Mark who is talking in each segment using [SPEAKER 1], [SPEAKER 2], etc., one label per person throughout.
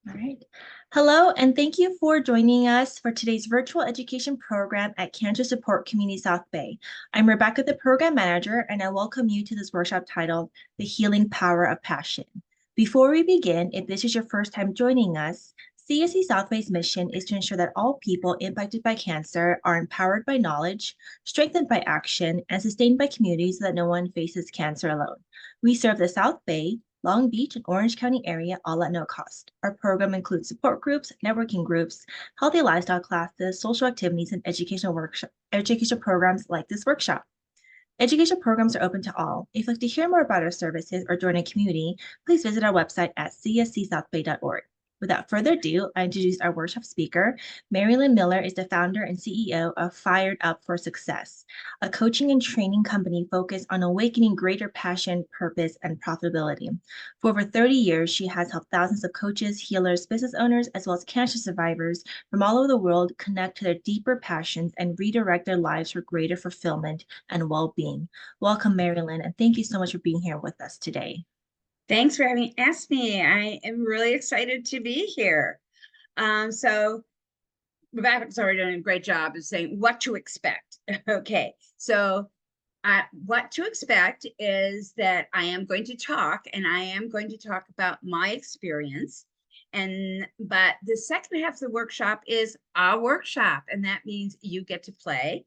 [SPEAKER 1] All right. Hello, and thank you for joining us for today's virtual education program at Cancer Support Community South Bay. I'm Rebecca, the program manager, and I welcome you to this workshop titled The Healing Power of Passion. Before we begin, if this is your first time joining us, CSC South Bay's mission is to ensure that all people impacted by cancer are empowered by knowledge, strengthened by action, and sustained by community so that no one faces cancer alone. We serve the South Bay, Long Beach, and Orange County area, all at no cost. Our program includes support groups, networking groups, healthy lifestyle classes, social activities, and educational programs like this workshop. Education programs are open to all. If you'd like to hear more about our services or join a community, please visit our website at cscsouthbay.org. Without further ado, I introduce our workshop speaker. Mary Lyn Miller is the founder and CEO of Fired Up for Success, a coaching and training company focused on awakening greater passion, purpose, and profitability. For over 30 years, she has helped thousands of coaches, healers, business owners, as well as cancer survivors from all over the world connect to their deeper passions and redirect their lives for greater fulfillment and well-being. Welcome, Mary Lyn, and thank you so much for being here with us today.
[SPEAKER 2] Thanks for having asked me. I am really excited to be here. So Rebecca's already done a great job of saying what to expect. Okay, so what to expect is that I am going to talk, and I am going to talk about my experience. But the second half of the workshop is a workshop, and that means you get to play.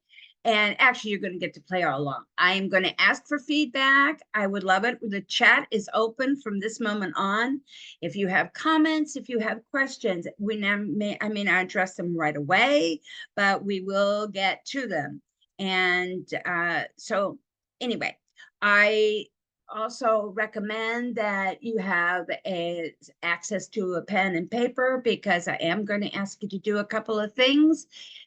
[SPEAKER 2] And actually, you're going to get to play all along. I am going to ask for feedback. I would love it. The chat is open from this moment on. If you have comments, if you have questions, I may not address them right away, but we will get to them. And so anyway, I also recommend that you have access to a pen and paper, because I am going to ask you to do a couple of things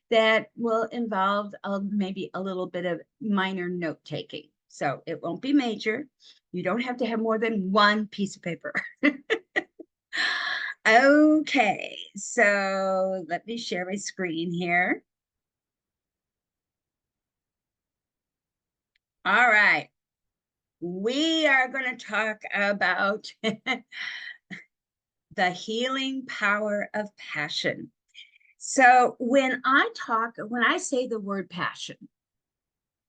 [SPEAKER 2] that will involve maybe a little bit of minor note taking. So it won't be major. You don't have to have more than one piece of paper. Okay, so let me share my screen here. All right. We are going to talk about the healing power of passion. So when I say the word passion,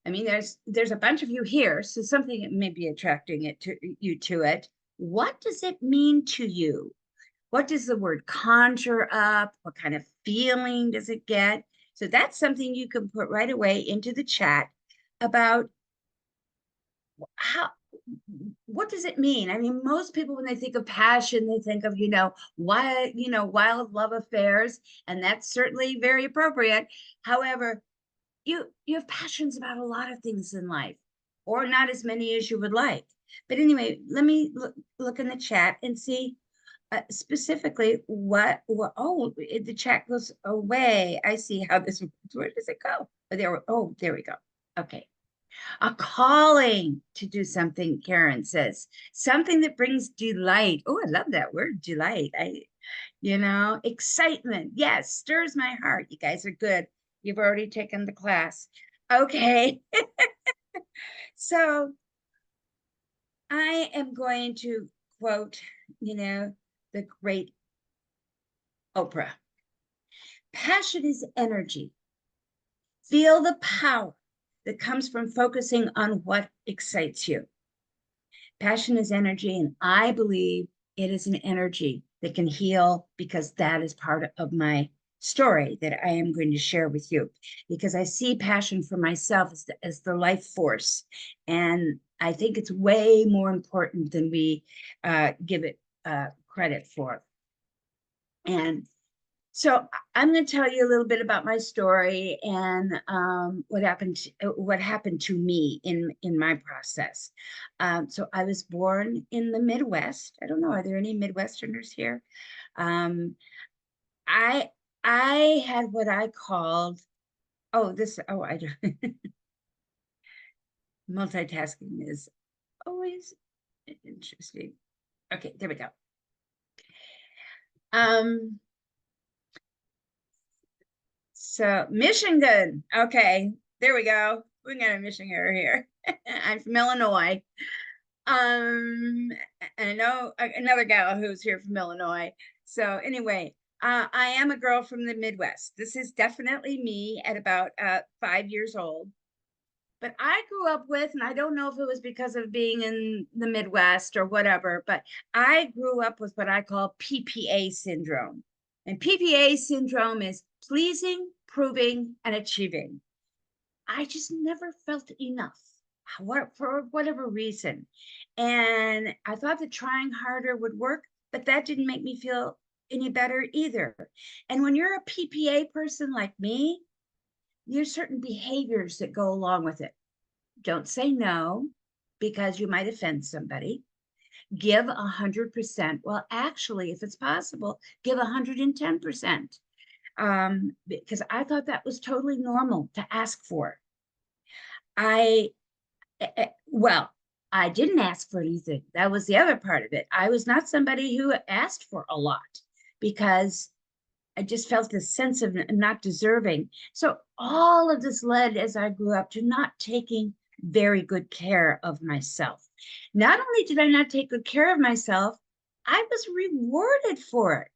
[SPEAKER 2] I mean, there's a bunch of you here, so something may be attracting you to it. What does it mean to you? What does the word conjure up? What kind of feeling does it get? So that's something you can put right away into the chat about how, what does it mean? I mean, most people, when they think of passion, they think of, wild love affairs, and that's certainly very appropriate. However, you have passions about a lot of things in life, or not as many as you would like. But anyway, let me look in the chat and see specifically what. Oh, the chat goes away. I see how this works. Where does it go? There we go. Okay. A calling to do something, Karen says. Something that brings delight. Oh, I love that word, delight. Excitement. Yes, stirs my heart. You guys are good. You've already taken the class. Okay. So I am going to quote, the great Oprah. Passion is energy. Feel the power that comes from focusing on what excites you. Passion is energy, and I believe it is an energy that can heal, because that is part of my story that I am going to share with you, because I see passion for myself as the life force, and I think it's way more important than we give it credit for. And so I'm going to tell you a little bit about my story and what happened to me in my process. So I was born in the Midwest. I don't know, are there any Midwesterners here? I I had what I called I don't multitasking is always interesting. Okay, there we go. So Michigan. Okay, there we go. We got a Michigan here. I'm from Illinois. Um, and I know another gal who's here from Illinois. So anyway, I am a girl from the Midwest. This is definitely me at about 5 years old. But I grew up with, and I don't know if it was because of being in the Midwest or whatever, but I grew up with what I call PPA syndrome. And PPA syndrome is pleasing, proving, and achieving. I just never felt enough for whatever reason. And I thought that trying harder would work, but that didn't make me feel any better either. And when you're a PPA person like me, there's certain behaviors that go along with it. Don't say no because you might offend somebody. Give 100%. Well, actually, if it's possible, give 110%. Because I thought that was totally normal to ask for. I well, I didn't ask for anything. That was the other part of it. I was not somebody who asked for a lot because I just felt this sense of not deserving. So all of this led as I grew up to not taking very good care of myself. Not only did I not take good care of myself, I was rewarded for it.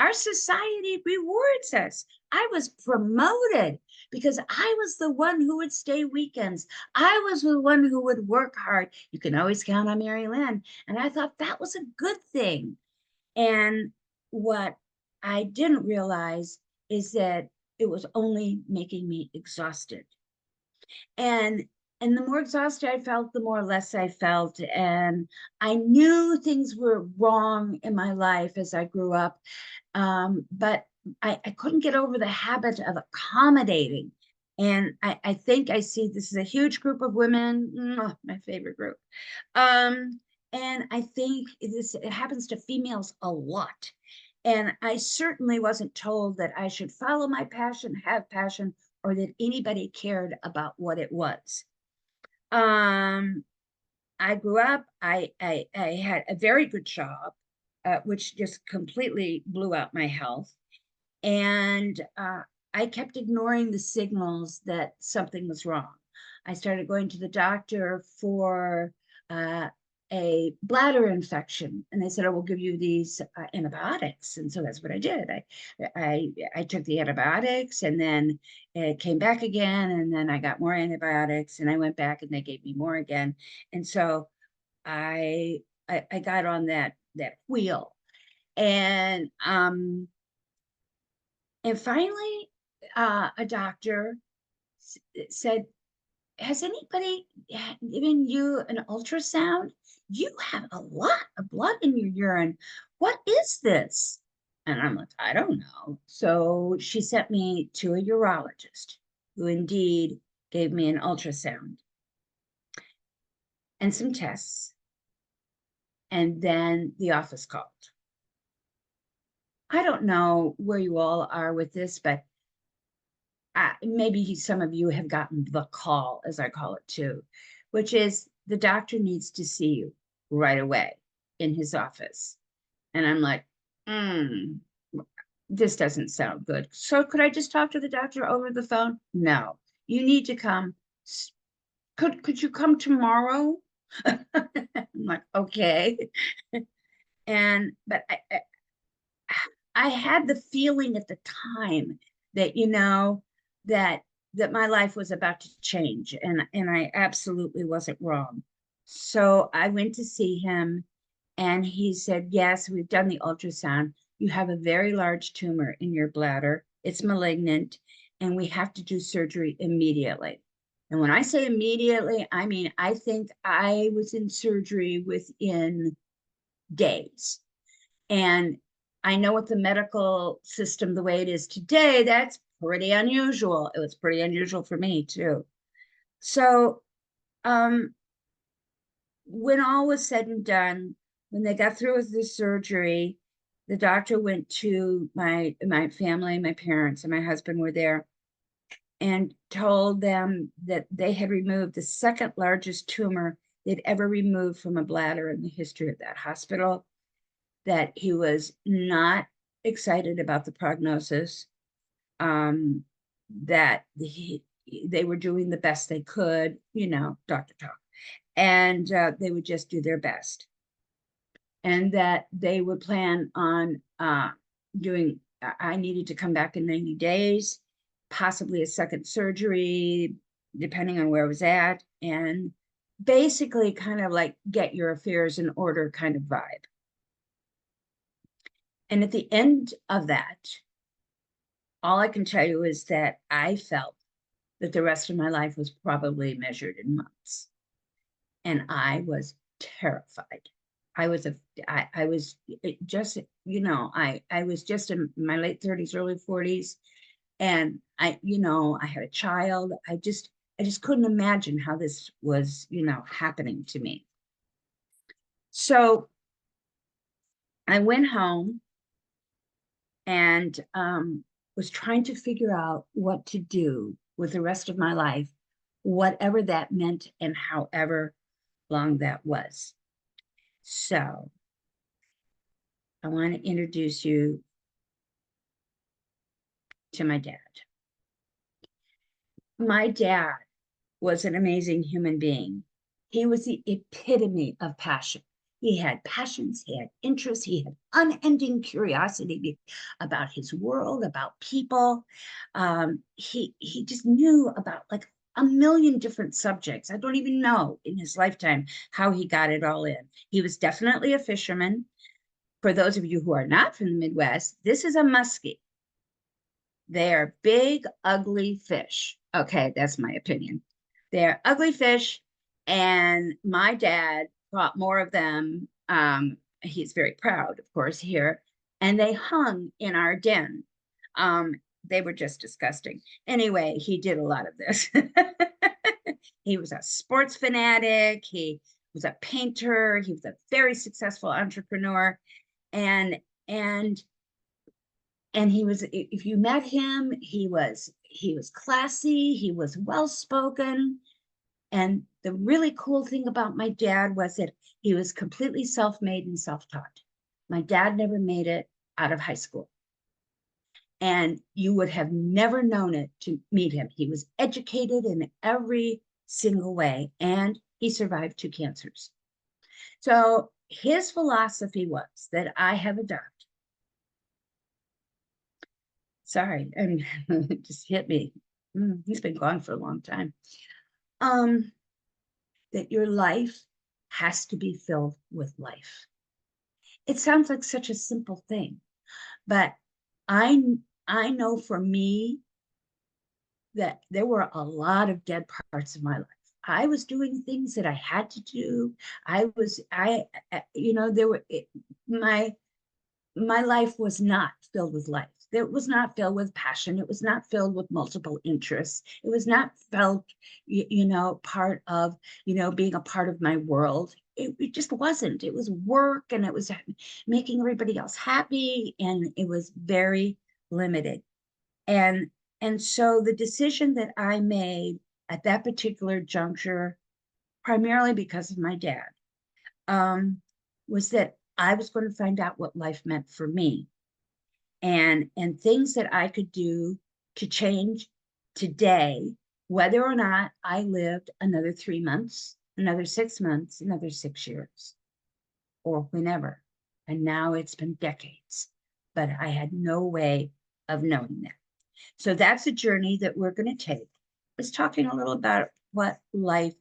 [SPEAKER 2] Our society rewards us. I was promoted because I was the one who would stay weekends. I was the one who would work hard. You can always count on Mary Lyn. And I thought that was a good thing. And what I didn't realize is that it was only making me exhausted. And and the more exhausted I felt, the more less I felt. And I knew things were wrong in my life as I grew up. But I couldn't get over the habit of accommodating. And I think I see this is a huge group of women, my favorite group. Um, and I think it happens to females a lot. And I certainly wasn't told that I should follow my passion, have passion, or that anybody cared about what it was. Um, I grew up, I had a very good job, which just completely blew out my health. And I kept ignoring the signals that something was wrong. I started going to the doctor for uh, a bladder infection, and they said, "I will give you these antibiotics." And so that's what I did. I took the antibiotics, and then it came back again, and then I got more antibiotics, and I went back, and they gave me more again. And so I got on that wheel, and finally, a doctor said, "Has anybody given you an ultrasound? You have a lot of blood in your urine. What is this?" And I'm like, "I don't know." So she sent me to a urologist who indeed gave me an ultrasound and some tests. And then the office called. I don't know where you all are with this, but maybe some of you have gotten the call, as I call it too, which is the doctor needs to see you right away in his office. And I'm like, this doesn't sound good. So could I just talk to the doctor over the phone? No, you need to come. Could you come tomorrow? I'm like, okay. And but I had the feeling at the time that that my life was about to change, and I absolutely wasn't wrong. So I went to see him, and he said, "Yes, we've done the ultrasound. You have a very large tumor in your bladder. It's malignant, and we have to do surgery immediately." And when I say immediately, I mean I think I was in surgery within days. And I know with the medical system the way it is today, that's pretty unusual. It was pretty unusual for me too. So um, when all was said and done, when they got through with the surgery, the doctor went to my family, my parents and my husband were there, and told them that they had removed the second largest tumor they'd ever removed from a bladder in the history of that hospital, that he was not excited about the prognosis, that they were doing the best they could, doctor talk. and they would just do their best, and that they would plan on doing, I needed to come back in 90 days, possibly a second surgery, depending on where I was at, and basically kind of like get your affairs in order kind of vibe. And at the end of that, all I can tell you is that I felt that the rest of my life was probably measured in months. And I was terrified. I was just, I was just in my late 30s, early 40s. And I had a child. I just couldn't imagine how this was, happening to me. So I went home and was trying to figure out what to do with the rest of my life, whatever that meant and however long that was. So I want to introduce you to my dad. My dad was an amazing human being. He was the epitome of passion. He had passions, he had interests, he had unending curiosity about his world, about people. He just knew about like a million different subjects. I don't even know in his lifetime how he got it all in. He was definitely a fisherman. For those of you who are not from the Midwest, this is a muskie. They are big, ugly fish. Okay, that's my opinion. They're ugly fish, and my dad caught more of them. He's very proud, of course, here, and they hung in our den. They were just disgusting. Anyway, he did a lot of this. He was a sports fanatic. He was a painter. He was a very successful entrepreneur, and and he was, if you met him, he was classy, he was well spoken. And the really cool thing about my dad was that he was completely self-made and self-taught. My dad never made it out of high school, and you would have never known it to meet him. He was educated in every single way, and he survived 2 cancers. So his philosophy was that I have adopted, sorry, and it just hit me. He's been gone for a long time. That your life has to be filled with life. It sounds like such a simple thing, but I know for me that there were a lot of dead parts of my life. I was doing things that I had to do. There were my life was not filled with life. It was not filled with passion. It was not filled with multiple interests. It was not felt, part of, being a part of my world. It just wasn't. It was work, and it was making everybody else happy, and it was very limited. And so the decision that I made at that particular juncture, primarily because of my dad, was that I was going to find out what life meant for me, and things that I could do to change today, whether or not I lived another 3 months, another 6 months, another 6 years, or whenever. And now it's been decades, but I had no way of knowing that. So that's a journey that we're going to take. It's talking a little about what life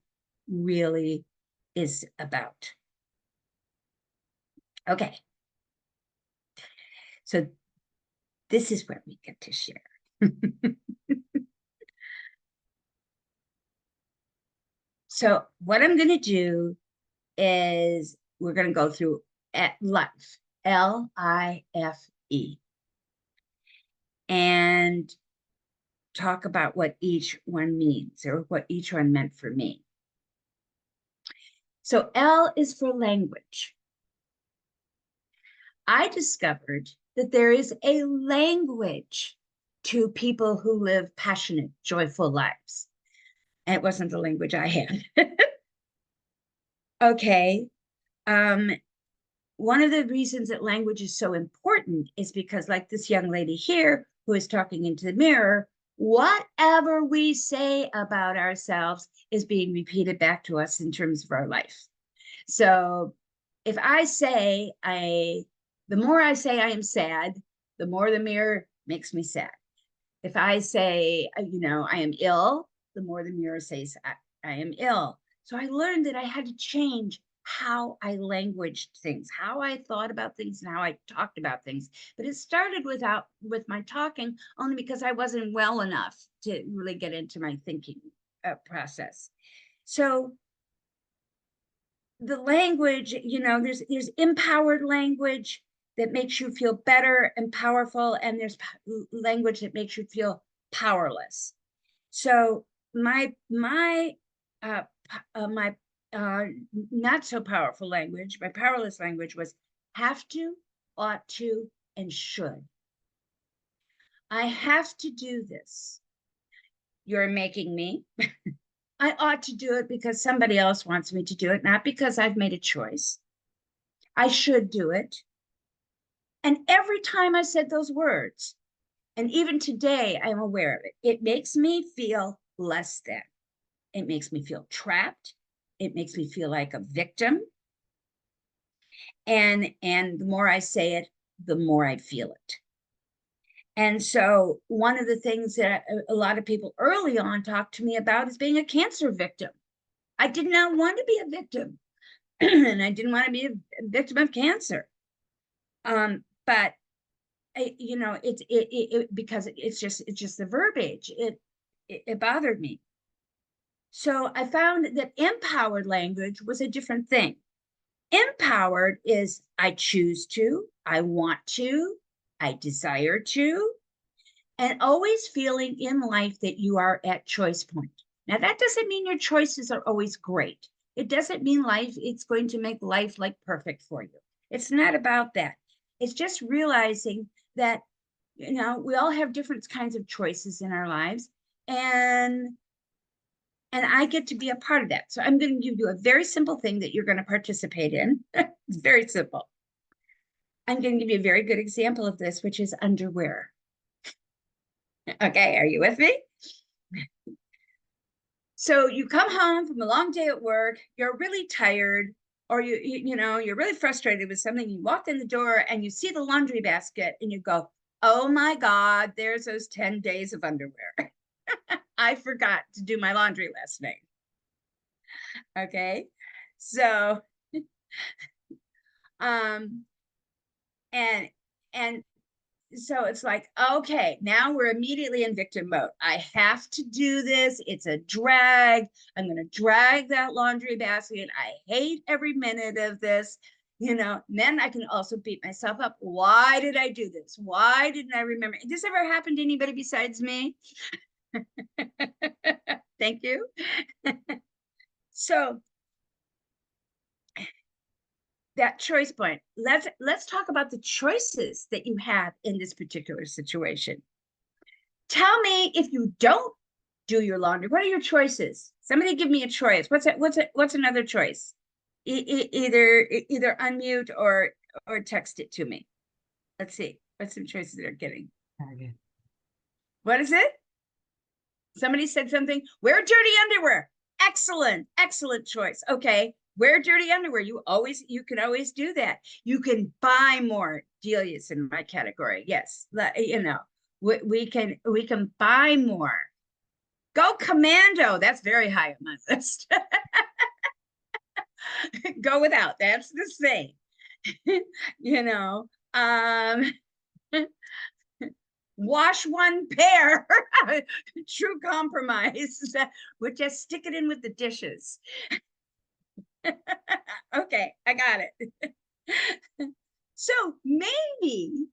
[SPEAKER 2] really is about. Okay. So this is where we get to share. So what I'm going to do is we're going to go through life, L-I-F-E, and talk about what each one means, or what each one meant for me. So L is for language. I discovered that there is a language to people who live passionate, joyful lives. And it wasn't the language I had. Okay. One of the reasons that language is so important is because, like this young lady here who is talking into the mirror, Whatever we say about ourselves is being repeated back to us in terms of our life. So if I say the more I say I am sad, the more the mirror makes me sad. If I say, I am ill, the more the mirror says I am ill. So I learned that I had to change how I languaged things, how I thought about things, and how I talked about things. But it started with my talking only because I wasn't well enough to really get into my thinking process. So the language, there's empowered language that makes you feel better and powerful, and there's language that makes you feel powerless. So my not so powerful language, my powerless language was have to, ought to, and should. I have to do this. You're making me. I ought to do it because somebody else wants me to do it, not because I've made a choice. I should do it. And every time I said those words, and even today, I'm aware of it, it makes me feel less than. It makes me feel trapped. It makes me feel like a victim. And the more I say it, the more I feel it. And so one of the things that a lot of people early on talked to me about is being a cancer victim. I did not want to be a victim. And I didn't want to be a victim of cancer. But because it's just the verbiage. It bothered me. So I found that empowered language was a different thing. Empowered is I choose to, I want to, I desire to, and always feeling in life that you are at choice point. Now, that doesn't mean your choices are always great. It doesn't mean it's going to make life like perfect for you. It's not about that. It's just realizing that, we all have different kinds of choices in our lives, and I get to be a part of that. So I'm going to give you a very simple thing that you're going to participate in. It's very simple. I'm going to give you a very good example of this, which is underwear. Okay, are you with me? So you come home from a long day at work, you're really tired, or you're really frustrated with something. You walk in the door and you see the laundry basket and you go, oh my God, there's those 10 days of underwear. I forgot to do my laundry last night. Okay. So, and so it's like, okay, now we're immediately in victim mode. I have to do this. It's a drag. I'm going to drag that laundry basket. I hate every minute of this. Then I can also beat myself up. Why did I do this? Why didn't I remember? Did this ever happen to anybody besides me? Thank you. So that choice point. Let's talk about the choices that you have in this particular situation. Tell me if you don't do your laundry. What are your choices? Somebody give me a choice. What's another choice? Either unmute or text it to me. Let's see. What's some choices they're getting? Okay. What is it? Somebody said something. Wear dirty underwear. Excellent choice. Okay. Wear dirty underwear. You can always do that. You can buy more. Delia's in my category. Yes. We can buy more. Go commando. That's very high on my list. Go without. That's the same. Wash one pair. True compromise. We'll just stick it in with the dishes. Okay, I got it. So maybe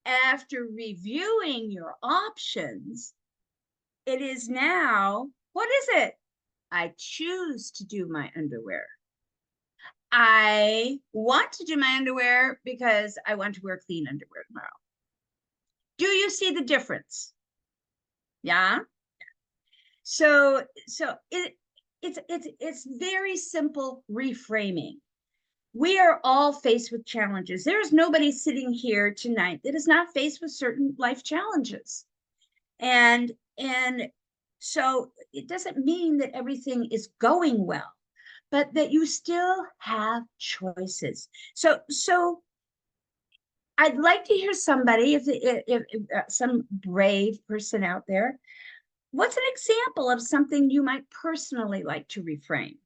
[SPEAKER 2] after reviewing your options, it is now, what is it? I choose to do my underwear. I want to do my underwear because I want to wear clean underwear tomorrow. Do you see the difference? Yeah. So it's very simple reframing. We are all faced with challenges. There is nobody sitting here tonight that is not faced with certain life challenges. And And so it doesn't mean that everything is going well, but that you still have choices. So I'd like to hear somebody, if some brave person out there, what's an example of something you might personally like to reframe?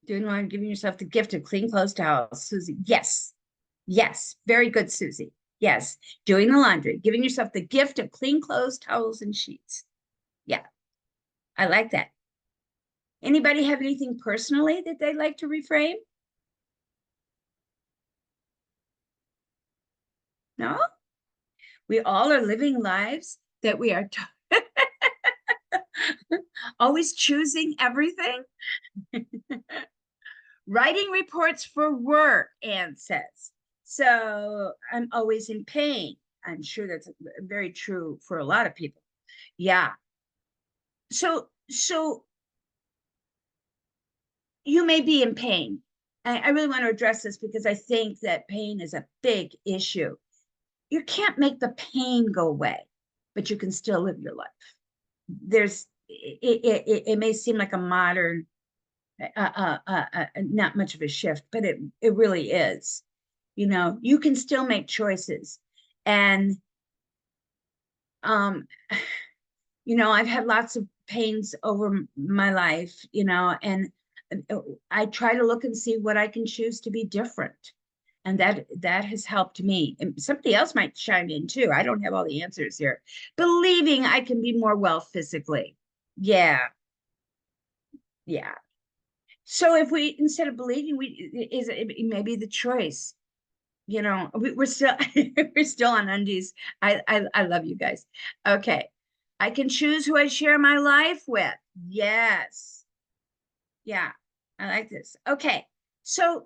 [SPEAKER 2] Doing laundry, giving yourself the gift of clean clothes, towels. Susie, yes. Yes. Very good, Susie. Yes. Doing the laundry, giving yourself the gift of clean clothes, towels, and sheets. Yeah. I like that. Anybody have anything personally that they'd like to reframe? No? We all are living lives that we are always choosing everything. Writing reports for work, Anne says. So I'm always in pain. I'm sure that's very true for a lot of people. Yeah. So you may be in pain. I really want to address this because I think that pain is a big issue. You can't make the pain go away, but you can still live your life. It may seem like a modern, not much of a shift, but it really is. You can still make choices. And um I've had lots of pains over my life, and I try to look and see what I can choose to be different. And that has helped me. And somebody else might chime in too. I don't have all the answers here. Believing I can be more well physically. Yeah. Yeah. So if we, instead of believing, it maybe the choice. We're still we're still on undies. I love you guys. Okay. I can choose who I share my life with. Yes. Yeah. I like this. Okay. So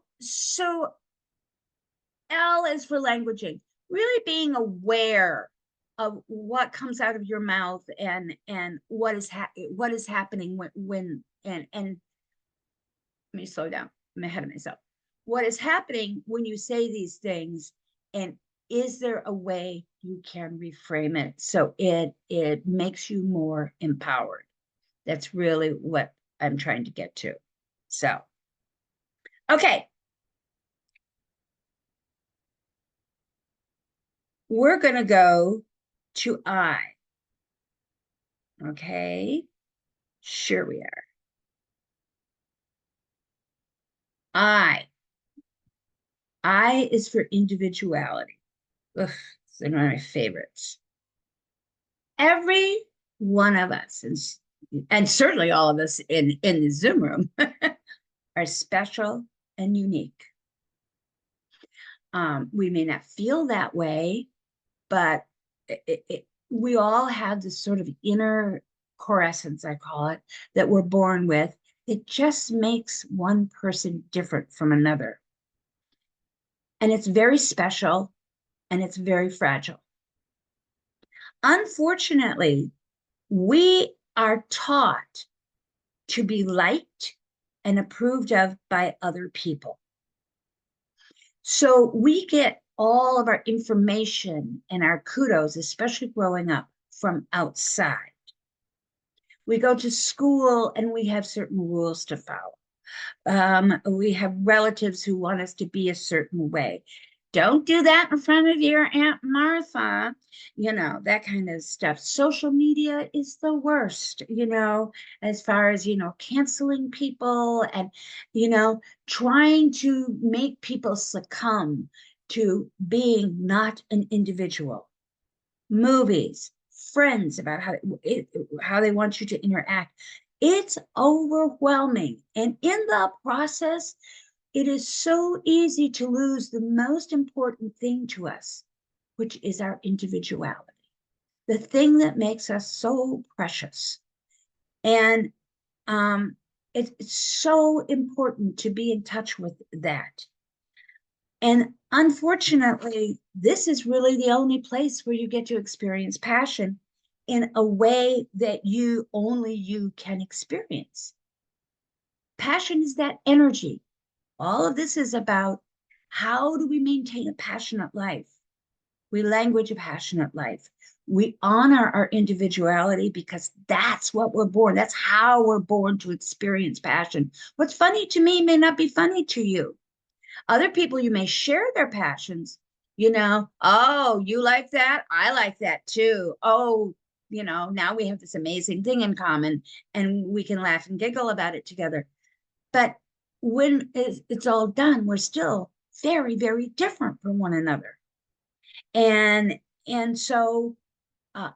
[SPEAKER 2] L is for languaging. Really being aware of what comes out of your mouth and what is happening when and let me slow down. I'm ahead of myself. What is happening when you say these things, and is there a way you can reframe it so it makes you more empowered? That's really what I'm trying to get to. So, okay, we're going to go to I. Okay, sure we are. I. I is for individuality. Ugh, it's one of my favorites. Every one of us, and certainly all of us in the Zoom room, are special and unique. We may not feel that way, but we all have this sort of inner core essence, I call it, that we're born with. It just makes one person different from another. And it's very special and it's very fragile. Unfortunately, we are taught to be liked and approved of by other people. So we get all of our information and our kudos, especially growing up, from outside. We go to school and we have certain rules to follow. We have relatives who want us to be a certain way. Don't do that in front of your Aunt Martha, that kind of stuff. Social media is the worst, as far as, canceling people and, trying to make people succumb to being not an individual. Movies, friends about how they want you to interact. It's overwhelming. And in the process, it is so easy to lose the most important thing to us, which is our individuality, the thing that makes us so precious. And it's so important to be in touch with that. And unfortunately, this is really the only place where you get to experience passion in a way that only you can experience. Passion is that energy. All of this is about how do we maintain a passionate life We language a passionate life. We honor our individuality because that's what we're born. That's how we're born to experience passion. What's funny to me may not be funny to you. Other people, you may share their passions, oh, you like that? I like that too. Oh, now we have this amazing thing in common and we can laugh and giggle about it together. But when it's all done, we're still very, very different from one another. And so uh,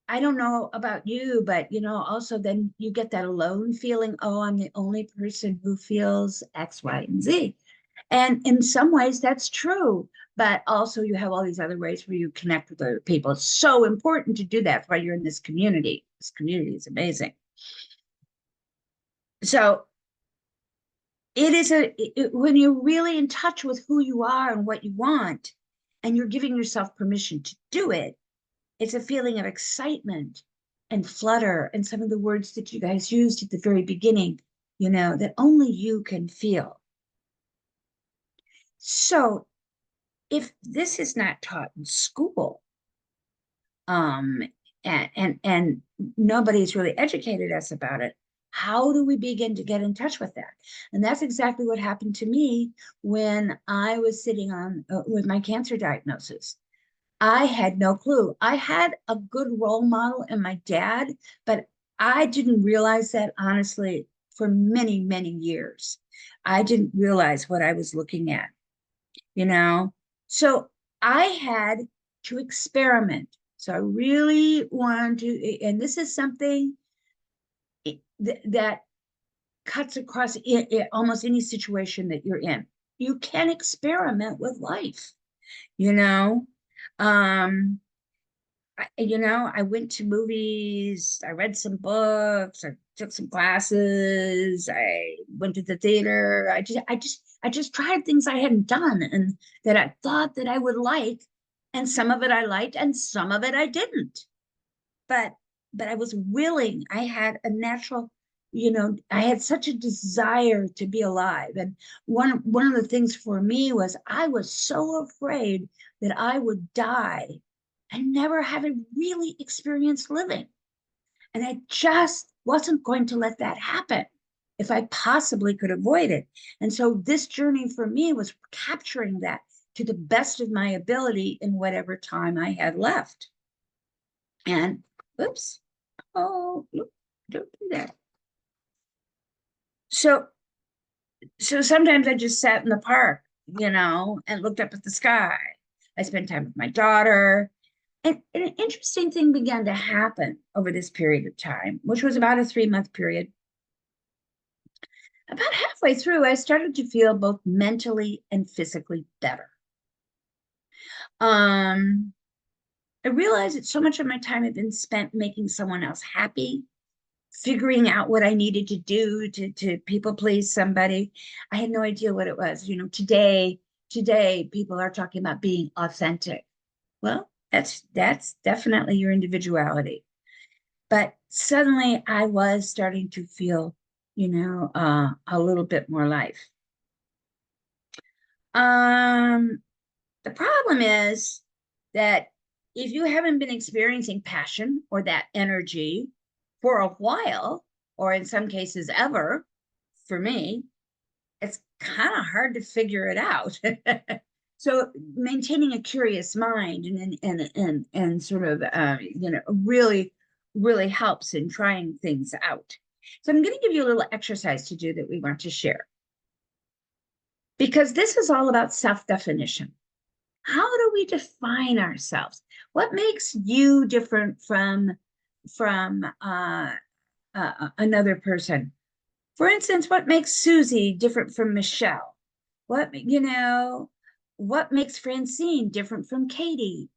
[SPEAKER 2] I don't know about you, but also then you get that alone feeling, oh, I'm the only person who feels X, Y, and Z. And in some ways that's true, but also you have all these other ways where you connect with other people. It's so important to do that. That's why you're in this community. This community is amazing. So it is when you're really in touch with who you are and what you want, and you're giving yourself permission to do it, it's a feeling of excitement and flutter and some of the words that you guys used at the very beginning, that only you can feel. So if this is not taught in school, and nobody's really educated us about it, how do we begin to get in touch with that? And that's exactly what happened to me when I was sitting on with my cancer diagnosis. I had no clue. I had a good role model in my dad, but I didn't realize that, honestly, for many, many years. I didn't realize what I was looking at, you know? So I had to experiment. So I really wanted to, and this is something that cuts across almost any situation that you're in. You can experiment with life, you know? Um, I went to movies, I read some books, I took some classes, I went to the theater. I just tried things I hadn't done and that I thought that I would like. And some of it I liked and some of it I didn't. But I was willing. I had a natural, I had such a desire to be alive. And one of the things for me was I was so afraid that I would die and never having really experienced living. And I just wasn't going to let that happen if I possibly could avoid it. And so this journey for me was capturing that to the best of my ability in whatever time I had left. And oops, oh, don't do that. So sometimes I just sat in the park, and looked up at the sky. I spent time with my daughter. And an interesting thing began to happen over this period of time, which was about a 3-month period. About halfway through, I started to feel both mentally and physically better. I realized that so much of my time had been spent making someone else happy, figuring out what I needed to do to people please somebody. I had no idea what it was. Today people are talking about being authentic. Well, that's definitely your individuality. But suddenly I was starting to feel, a little bit more life. The problem is that if you haven't been experiencing passion or that energy for a while, or in some cases ever, for me, it's kind of hard to figure it out. So maintaining a curious mind and sort of really really helps in trying things out. So I'm going to give you a little exercise to do that we want to share, because this is all about self-definition. How do we define ourselves? What makes you different from another person? For instance, what makes Susie different from Michelle? What makes Francine different from Katie?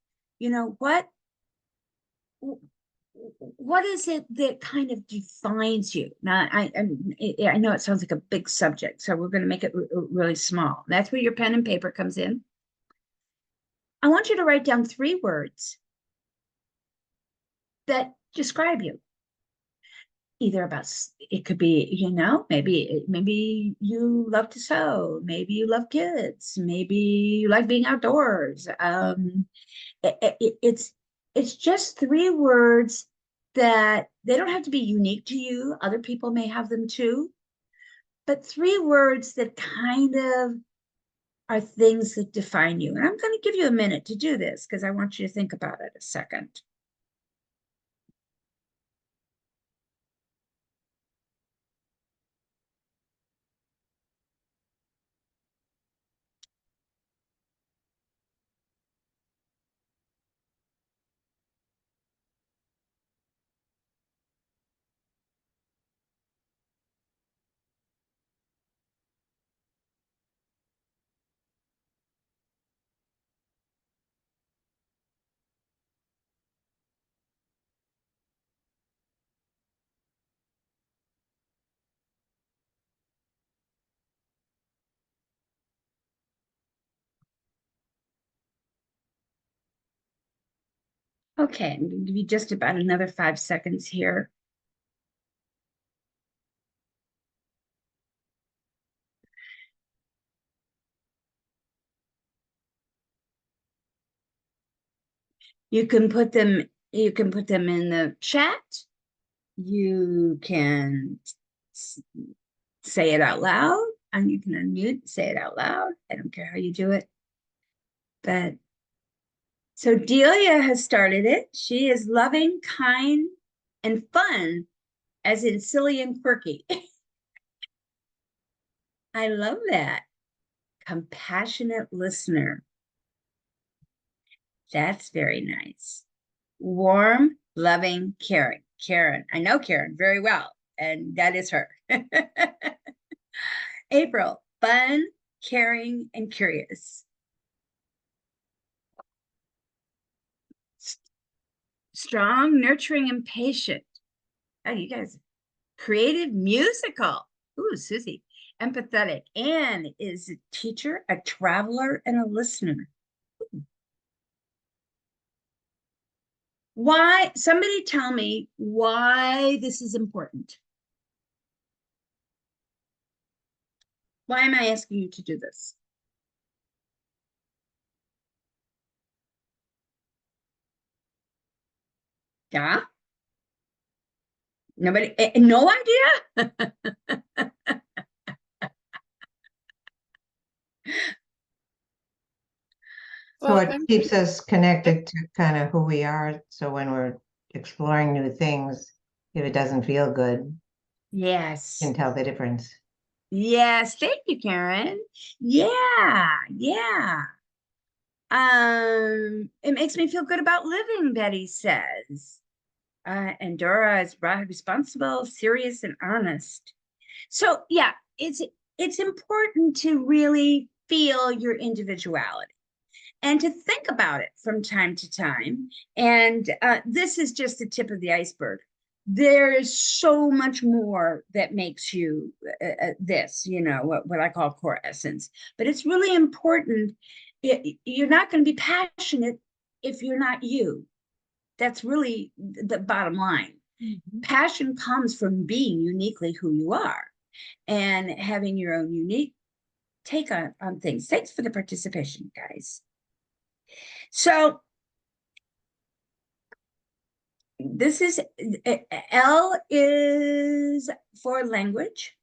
[SPEAKER 2] What is it that kind of defines you? Now, I know it sounds like a big subject, so we're going to make it really small. That's where your pen and paper comes in. I want you to write down 3 words that describe you. either about, it could be, maybe you love to sew, maybe you love kids, maybe you like being outdoors. It's just 3 words that they don't have to be unique to you. Other people may have them too, but 3 words that kind of are things that define you. And I'm going to give you a minute to do this because I want you to think about it a second. Okay, I'm going to give you just about another 5 seconds here. You can put them in the chat. You can say it out loud, and you can unmute, say it out loud. I don't care how you do it. But so Delia has started it. She is loving, kind, and fun, as in silly and quirky. I love that. Compassionate listener. That's very nice. Warm, loving, caring. Karen. I know Karen very well, and that is her. April, fun, caring, and curious. Strong, nurturing, and patient. Oh, you guys, creative, musical. Ooh, Susie. Empathetic. Anne is a teacher, a traveler, and a listener. Why? Somebody tell me why this is important. Why am I asking you to do this? Yeah? Nobody, no idea?
[SPEAKER 3] So it keeps us connected to kind of who we are. So when we're exploring new things, if it doesn't feel good,
[SPEAKER 2] Yes.
[SPEAKER 3] you can tell the difference.
[SPEAKER 2] Yes. Thank you, Karen. Yeah. Yeah. It makes me feel good about living, Betty says. And Dora is responsible, serious, and honest. So yeah, it's important to really feel your individuality and to think about it from time to time. And this is just the tip of the iceberg. There is so much more that makes you this, what I call core essence. But it's really important. You're not going to be passionate if you're not you. That's really the bottom line. Mm-hmm. Passion comes from being uniquely who you are and having your own unique take on things. Thanks for the participation, guys. So this is L is for language.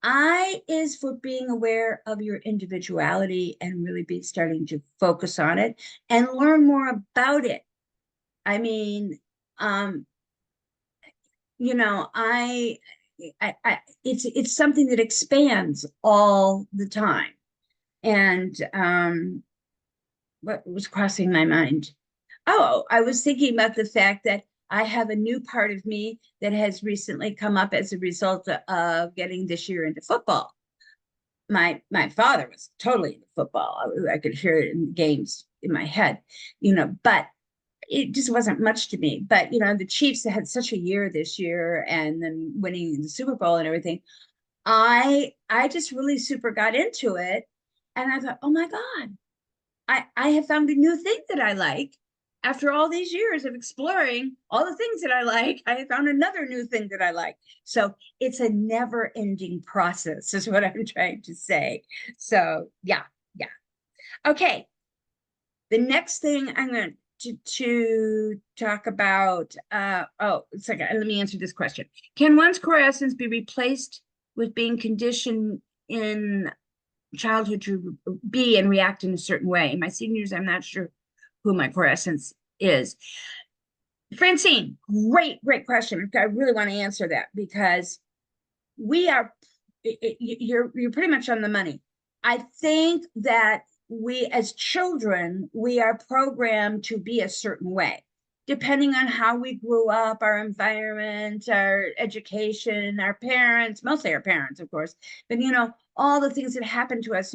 [SPEAKER 2] I is for being aware of your individuality and really be starting to focus on it and learn more about it. I mean, it's something that expands all the time. And what was crossing my mind? Oh, I was thinking about the fact that I have a new part of me that has recently come up as a result of getting this year into football. My father was totally into football. I could hear it in the games in my head, but it just wasn't much to me. But the Chiefs had such a year this year, and then winning the Super Bowl and everything. I just really super got into it, and I thought, oh my God, I have found a new thing that I like after all these years of exploring all the things that I like, I found another new thing that I like. So it's a never ending process is what I'm trying to say. So yeah. Okay. The next thing I'm going to talk about, let me answer this question. Can one's core essence be replaced with being conditioned in childhood to be and react in a certain way? In my seniors, I'm not sure who my core essence is. Francine, great question. I really want to answer that because you're pretty much on the money. I think that we as children, we are programmed to be a certain way, depending on how we grew up, our environment, our education, our parents, mostly our parents, of course, but all the things that happen to us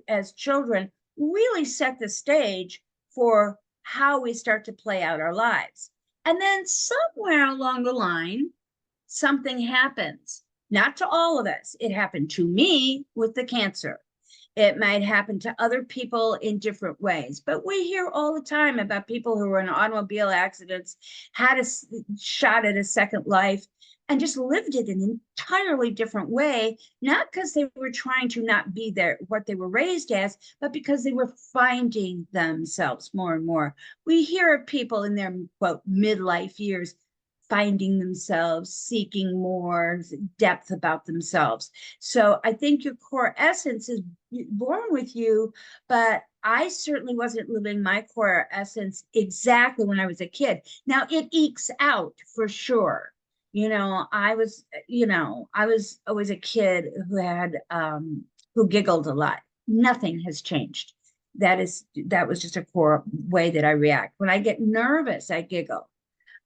[SPEAKER 2] as children really set the stage for how we start to play out our lives. And then somewhere along the line, something happens. Not to all of us. It happened to me with the cancer. It might happen to other people in different ways. But we hear all the time about people who were in automobile accidents, had a shot at a second life, and just lived it in an entirely different way, not because they were trying to not be there, what they were raised as, but because they were finding themselves more and more. We hear of people in their, quote, midlife years finding themselves, seeking more depth about themselves. So I think your core essence is born with you, but I certainly wasn't living my core essence exactly when I was a kid. Now it ekes out for sure. I was always a kid who giggled a lot. Nothing has changed. That was just a core way that I react. When I get nervous, I giggle.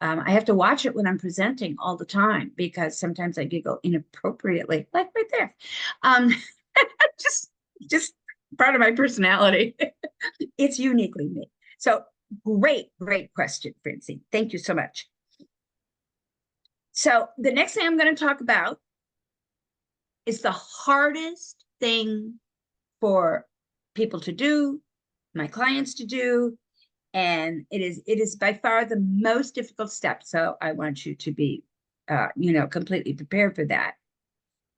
[SPEAKER 2] I have to watch it when I'm presenting all the time because sometimes I giggle inappropriately, like right there. Just part of my personality. It's uniquely me. So great question, Francine. Thank you so much. So the next thing I'm going to talk about is the hardest thing for people to do, my clients to do, and it is by far the most difficult step. So I want you to be, completely prepared for that.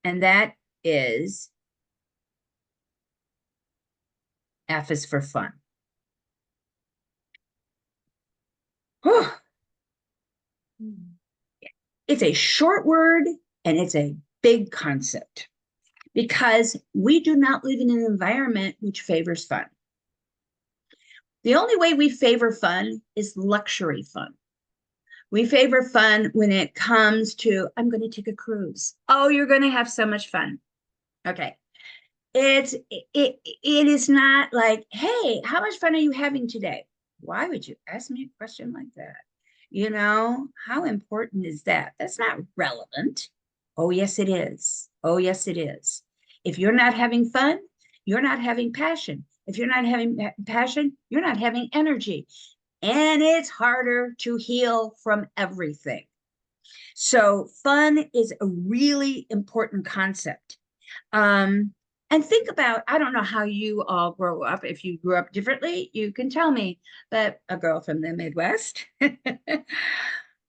[SPEAKER 2] And that is F is for fun. Whew. It's a short word and it's a big concept because we do not live in an environment which favors fun. The only way we favor fun is luxury fun. We favor fun when it comes to, I'm going to take a cruise. Oh, you're going to have so much fun. Okay. It is not like, hey, how much fun are you having today? Why would you ask me a question like that? How important is that? That's not relevant. Oh, yes, it is. Oh, yes, it is. If you're not having fun, you're not having passion. If you're not having passion, you're not having energy. And it's harder to heal from everything. So fun is a really important concept. And think about, I don't know how you all grow up. If you grew up differently, you can tell me, but a girl from the Midwest, I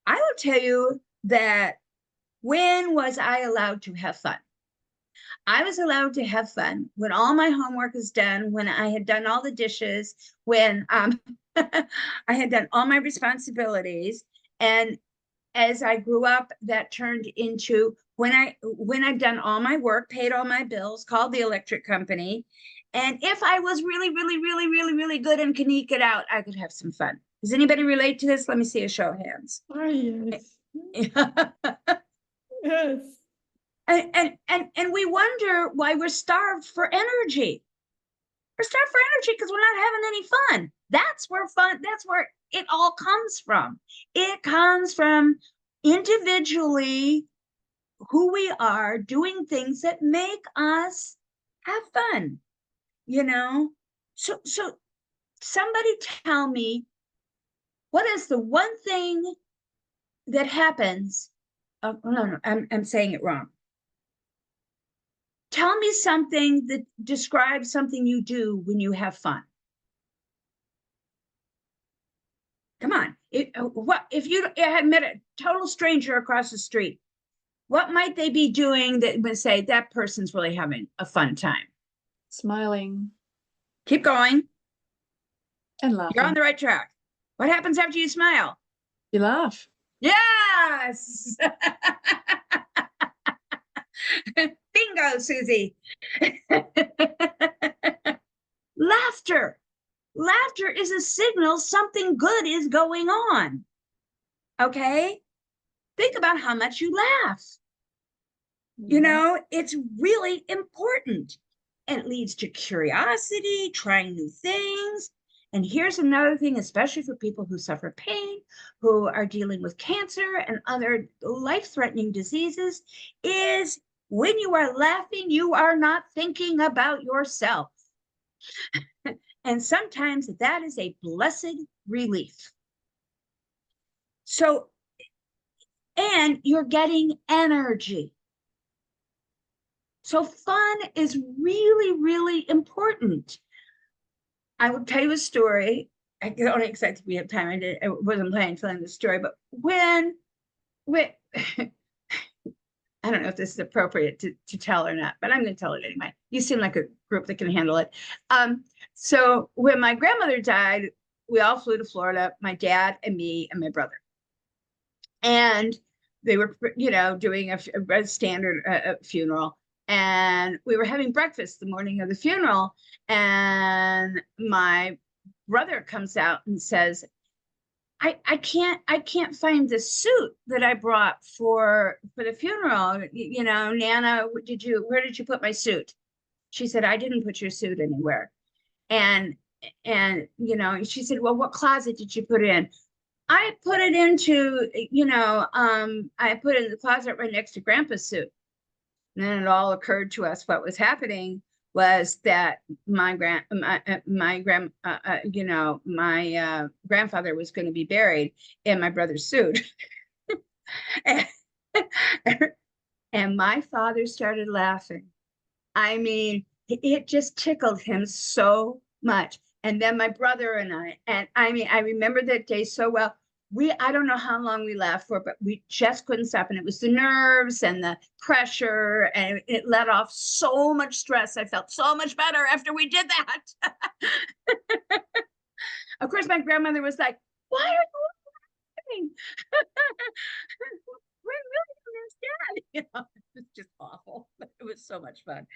[SPEAKER 2] will tell you that when was I allowed to have fun? I was allowed to have fun when all my homework is done, when I had done all the dishes, when I had done all my responsibilities. And as I grew up, that turned into when I'd done all my work, paid all my bills, called the electric company. And if I was really, really, really, really, really good and can eke it out, I could have some fun. Does anybody relate to this? Let me see a show of hands.
[SPEAKER 4] Oh, yes. Yes.
[SPEAKER 2] And we wonder why we're starved for energy. We're starved for energy because we're not having any fun. That's where it all comes from. It comes from individually who we are doing things that make us have fun, So somebody tell me, what is the one thing that happens? Oh, no, I'm saying it wrong. Tell me something that describes something you do when you have fun. Come on. What if you had met a total stranger across the street? What might they be doing that would say that person's really having a fun time?
[SPEAKER 4] Smiling
[SPEAKER 2] Keep going.
[SPEAKER 4] and
[SPEAKER 2] You're on
[SPEAKER 4] laughing.
[SPEAKER 2] the right track. What happens after you smile?
[SPEAKER 4] You laugh.
[SPEAKER 2] Yes. Bingo, Susie. Laughter. Laughter is a signal something good is going on. Okay? Think about how much you laugh. You know, it's really important. It leads to curiosity, trying new things. And here's another thing, especially for people who suffer pain, who are dealing with cancer and other life-threatening diseases, is when you are laughing, you are not thinking about yourself. And sometimes that is a blessed relief. So, and you're getting energy. So fun is really, really important. I will tell you a story. I don't expect we have time. I wasn't planning to tell the story, but when I don't know if this is appropriate to tell or not, but I'm going to tell it anyway. You seem like a group that can handle it. So when my grandmother died, we all flew to Florida, my dad and me and my brother. And they were, doing a standard funeral. And we were having breakfast the morning of the funeral. And my brother comes out and says, I can't find the suit that I brought for the funeral. Nana, where did you put my suit? She said, I didn't put your suit anywhere. And she said, well, what closet did you put it in? I put it into, I put it in the closet right next to Grandpa's suit. And then it all occurred to us what was happening was that my grandfather was going to be buried in my brother's suit. And my father started laughing. I mean, it just tickled him so much. And then my brother and I remember that day so well. I don't know how long we laughed for, but we just couldn't stop. And it was the nerves and the pressure, and it let off so much stress. I felt so much better after we did that. Of course, my grandmother was like, why are you laughing? We're really miss Dad. It was just awful. But it was so much fun.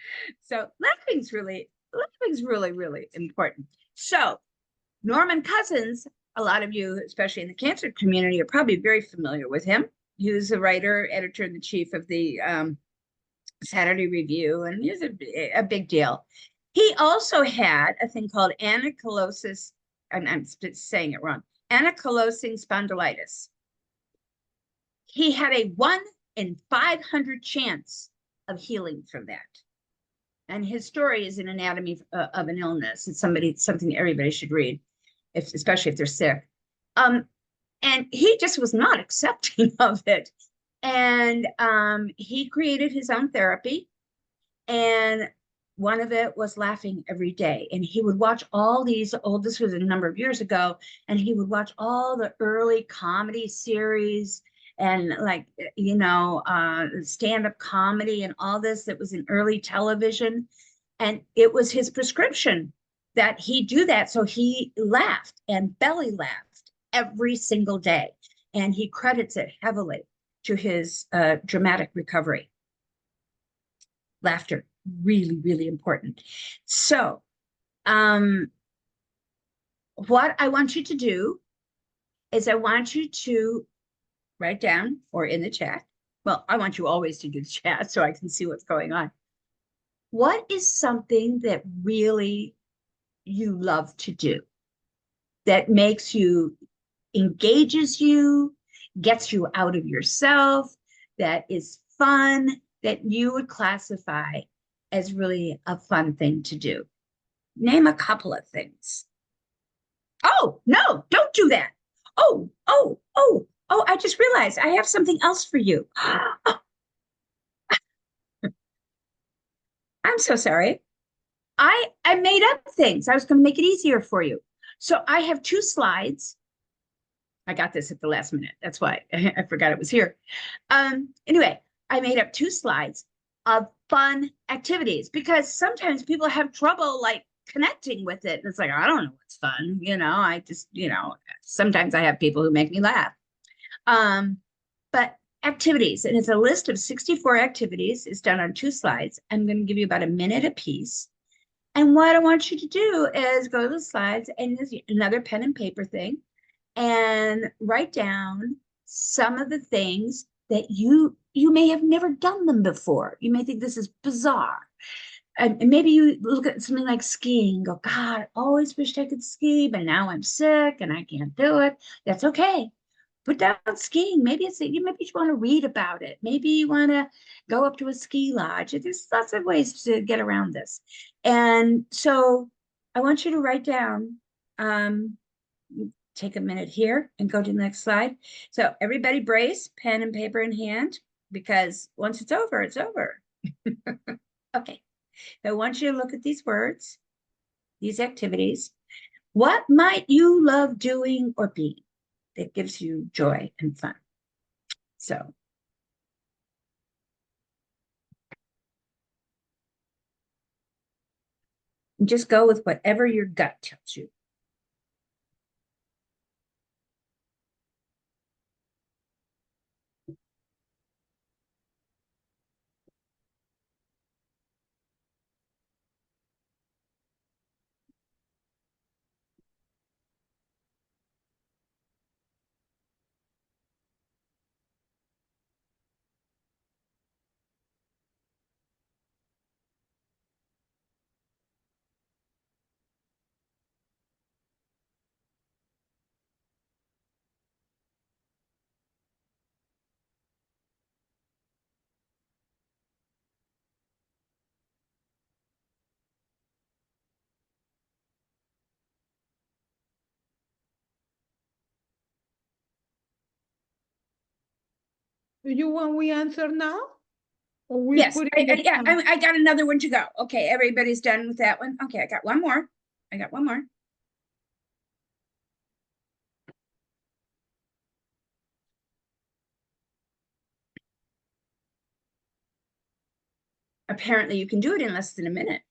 [SPEAKER 2] So laughing's really, really important. So Norman Cousins, a lot of you, especially in the cancer community, are probably very familiar with him. He was a writer, editor-in-chief of the Saturday Review, and he was a big deal. He also had a thing called ankylosing, and I'm saying it wrong, ankylosing spondylitis. He had a 1 in 500 chance of healing from that. And his story is an anatomy of an illness. It's something everybody should read, especially if they're sick. And he just was not accepting of it. And he created his own therapy. And one of it was laughing every day. And he would watch all these this was a number of years ago, and he would watch all the early comedy series and stand-up comedy and all this that was in early television. And it was his prescription that he do that. So he laughed and belly laughed every single day. And he credits it heavily to his dramatic recovery. Laughter, really, really important. So what I want you to do is I want you to write down or in the chat. Well, I want you always to do the chat so I can see what's going on. What is something that really you love to do, that makes you, engages you, gets you out of yourself, that is fun, that you would classify as really a fun thing to do? Name a couple of things. Oh, no, don't do that. Oh, I just realized I have something else for you. I'm so sorry. I made up things. I was going to make it easier for you. So I have 2 slides, I got this at the last minute. That's why I forgot it was here. Anyway, I made up 2 slides of fun activities because sometimes people have trouble like connecting with it. It's like, I don't know what's fun. I just, sometimes I have people who make me laugh. But activities, and it's a list of 64 activities. It's done on 2 slides. I'm going to give you about a minute a piece. And what I want you to do is go to the slides and use another pen and paper thing and write down some of the things that you may have never done them before. You may think this is bizarre. And maybe you look at something like skiing, go, God, I always wished I could ski, but now I'm sick and I can't do it. That's okay. Put down skiing. Maybe you want to read about it. Maybe you want to go up to a ski lodge. There's lots of ways to get around this. And so I want you to write down, take a minute here and go to the next slide. So everybody brace, pen and paper in hand, because once it's over, it's over. Okay. I want you to look at these words, these activities. What might you love doing or being that gives you joy and fun? So just go with whatever your gut tells you.
[SPEAKER 5] Do you want we answer now? Or we
[SPEAKER 2] Yes,
[SPEAKER 5] put it in the
[SPEAKER 2] yeah,
[SPEAKER 5] chat?
[SPEAKER 2] I got another one to go. Okay, everybody's done with that one. Okay, I got one more. Apparently you can do it in less than a minute.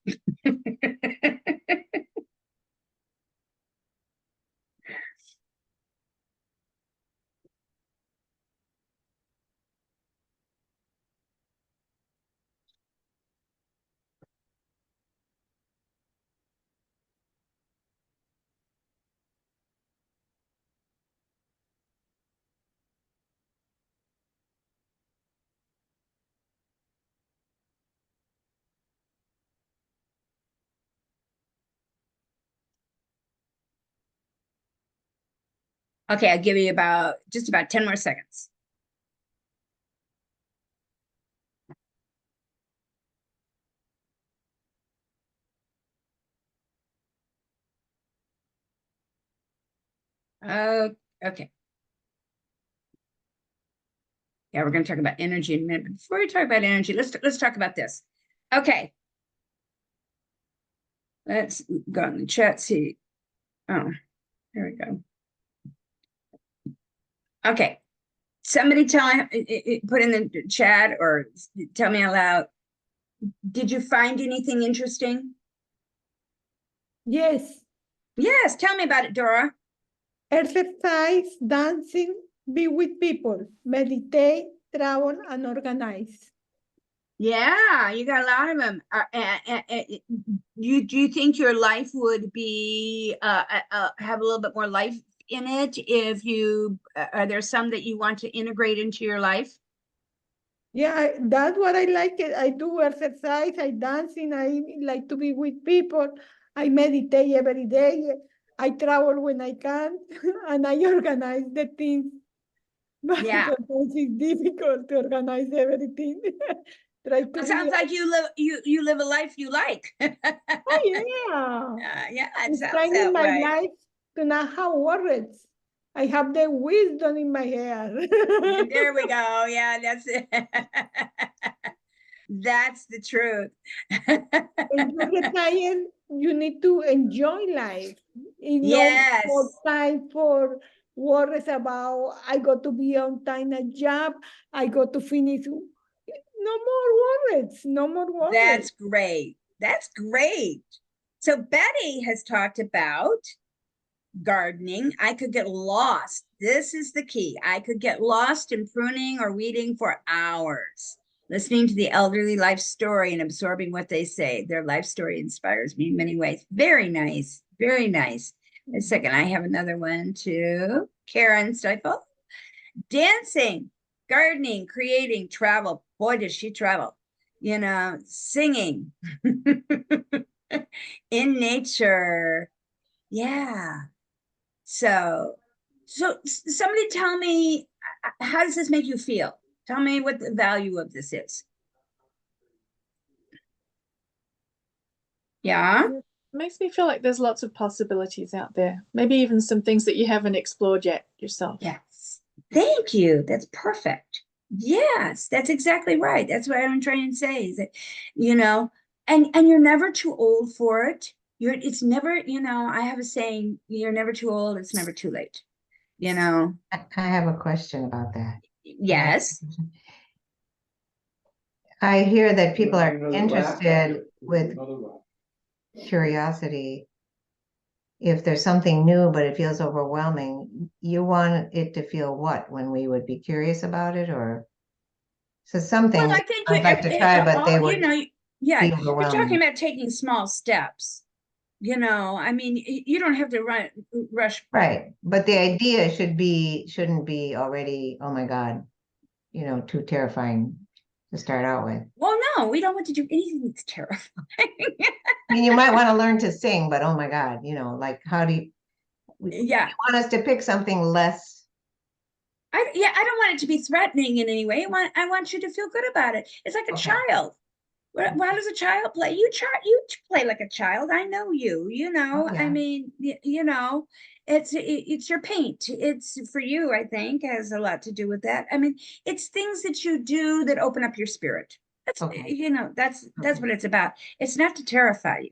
[SPEAKER 2] Okay, I'll give you just about 10 more seconds. Okay. Yeah, we're going to talk about energy in a minute. But before we talk about energy, let's talk about this. Okay. Let's go in the chat, see. Oh, there we go. Okay. Somebody put in the chat or tell me out loud. Did you find anything interesting?
[SPEAKER 5] Yes.
[SPEAKER 2] Yes, tell me about it, Dora.
[SPEAKER 5] Exercise, dancing, be with people, meditate, travel, and organize.
[SPEAKER 2] Yeah, you got a lot of them. Do you think your life would be have a little bit more life in it if you are there some that you want to integrate into your life?
[SPEAKER 5] Yeah, that's what I like. I do exercise, I dancing, I like to be with people. I meditate every day. I travel when I can, and I organize the things. But
[SPEAKER 2] Yeah.
[SPEAKER 5] sometimes it's difficult to organize everything. Try to
[SPEAKER 2] It sounds like you live a life you like.
[SPEAKER 5] Oh, yeah.
[SPEAKER 2] Yeah, it
[SPEAKER 5] It's
[SPEAKER 2] sounds
[SPEAKER 5] trying
[SPEAKER 2] that
[SPEAKER 5] in my
[SPEAKER 2] way.
[SPEAKER 5] life to not have worries. I have the wisdom in my head.
[SPEAKER 2] There we go. Yeah, that's it. That's the truth.
[SPEAKER 5] When you retire, you need to enjoy life. You know,
[SPEAKER 2] Yes.
[SPEAKER 5] more time for worries about I got to be on time at job, I got to finish. No more worries, no more worries.
[SPEAKER 2] That's great. That's great. So Betty has talked about gardening. I could get lost. This is the key. I could get lost in pruning or weeding for hours, listening to the elderly life story and absorbing what they say. Their life story inspires me in many ways. Very nice. Very nice. A second, I have another one too. Karen Stifel. Dancing, gardening, creating, travel. Boy, does she travel. You know, singing in nature. Yeah. So somebody tell me, how does this make you feel? Tell me what the value of this is. Yeah.
[SPEAKER 4] It makes me feel like there's lots of possibilities out there. Maybe even some things that you haven't explored yet yourself.
[SPEAKER 2] Yes. Thank you. That's perfect. Yes, that's exactly right. That's what I'm trying to say is that, you know, and you're never too old for it. It's never, you know, I have a saying, you're never too old, it's never too late. You know.
[SPEAKER 3] I have a question about that.
[SPEAKER 2] Yes.
[SPEAKER 3] I hear that people are interested with curiosity. If there's something new, but it feels overwhelming, you want it to feel what when we would be curious about it, or so something
[SPEAKER 2] Well, I think
[SPEAKER 3] I'd like to try, but they
[SPEAKER 2] you
[SPEAKER 3] would
[SPEAKER 2] know, yeah,
[SPEAKER 3] be
[SPEAKER 2] you're talking
[SPEAKER 3] overwhelming.
[SPEAKER 2] about taking small steps. You know, I mean, you don't have to rush.
[SPEAKER 3] Right, but the idea shouldn't be already, oh my God, too terrifying to start out with.
[SPEAKER 2] Well, no, we don't want to do anything that's terrifying.
[SPEAKER 3] I mean, you might want to learn to sing, but oh my God, like how do you
[SPEAKER 2] Yeah.
[SPEAKER 3] want us to pick something less?
[SPEAKER 2] I don't want it to be threatening in any way. I want you to feel good about it. It's like a
[SPEAKER 3] Okay.
[SPEAKER 2] child. How does a child play? You play like a child. I know you. You know,
[SPEAKER 3] Oh, yeah.
[SPEAKER 2] I mean, you know, it's your paint. It's for you. I think has a lot to do with that. I mean, it's things that you do that open up your spirit. That's
[SPEAKER 3] Okay.
[SPEAKER 2] you know, that's
[SPEAKER 3] Okay.
[SPEAKER 2] what it's about. It's not to terrify you.